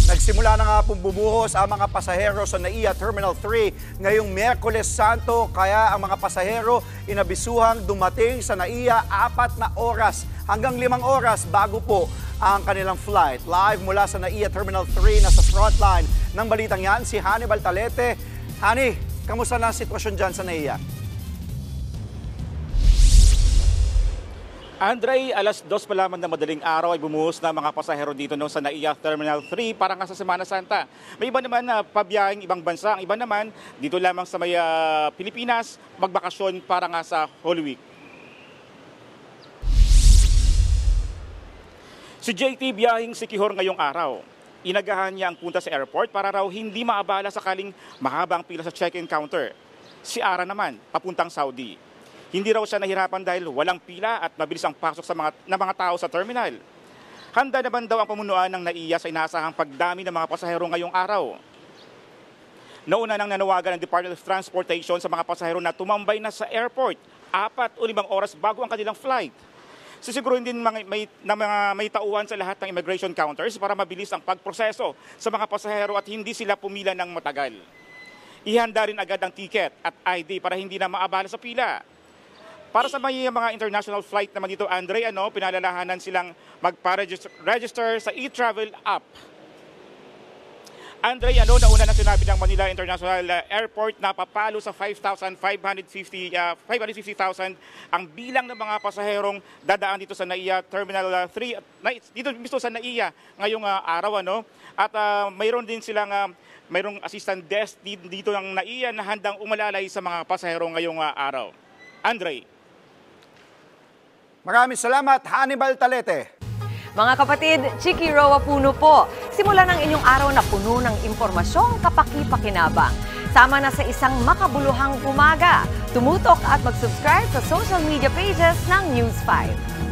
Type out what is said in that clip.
Nagsimula na nga pong bumuhos ang mga pasahero sa NAIA Terminal 3 ngayong Miyerkules Santo, kaya ang mga pasahero inabisuhang dumating sa NAIA 4 na oras hanggang 5 oras bago po ang kanilang flight. Live mula sa NAIA Terminal 3 na sa frontline ng balitang yan si Hannibal Talete. Hani, kamusta na ang sitwasyon dyan sa NAIA? Andre, alas 2 pa lamang na madaling araw ay bumuhos na mga pasahero dito sa NAIA Terminal 3 para nga sa Semana Santa. May iba naman na pabiyahing ibang bansa, ang iba naman dito lamang sa Pilipinas magbakasyon para nga sa Holy Week. Si JT biyahing Siquijor ngayong araw. Inagahan niya ang punta sa airport para raw hindi maabala sakaling mahaba ang pila sa check-in counter. Si Ara naman, papuntang Saudi. Hindi raw siya nahirapan dahil walang pila at mabilis ang pasok ng mga tao sa terminal. Handa naman daw ang pamunuan ng NAIA sa inaasahang pagdami ng mga pasahero ngayong araw. Nauna nang nanawagan ng Department of Transportation sa mga pasahero na tumambay na sa airport 4 o 5 oras bago ang kanilang flight. Sisiguruhin din may tauhan sa lahat ng immigration counters para mabilis ang pagproseso sa mga pasahero at hindi sila pumila ng matagal. Ihanda rin agad ang ticket at ID para hindi na maabala sa pila. Para sa mga international flight naman dito, Andre, pinalalahanan silang magpa-register sa e-travel app. Andre, nauna na sinabi ng Manila International Airport na papalo sa 550,000 ang bilang ng mga pasaherong dadaan dito sa NAIA Terminal 3, dito mismo sa NAIA ngayong araw. At mayroon din silang mayroong assistant desk dito ng NAIA na handang umalalay sa mga pasahero ngayong araw. Andre. Maraming salamat, Hannibal Talete. Mga kapatid, Chiki Roa Puno po. Simulan ang inyong araw na puno ng impormasyong kapaki-pakinabang. Sama na sa isang makabuluhang umaga. Tumutok at mag-subscribe sa social media pages ng News 5.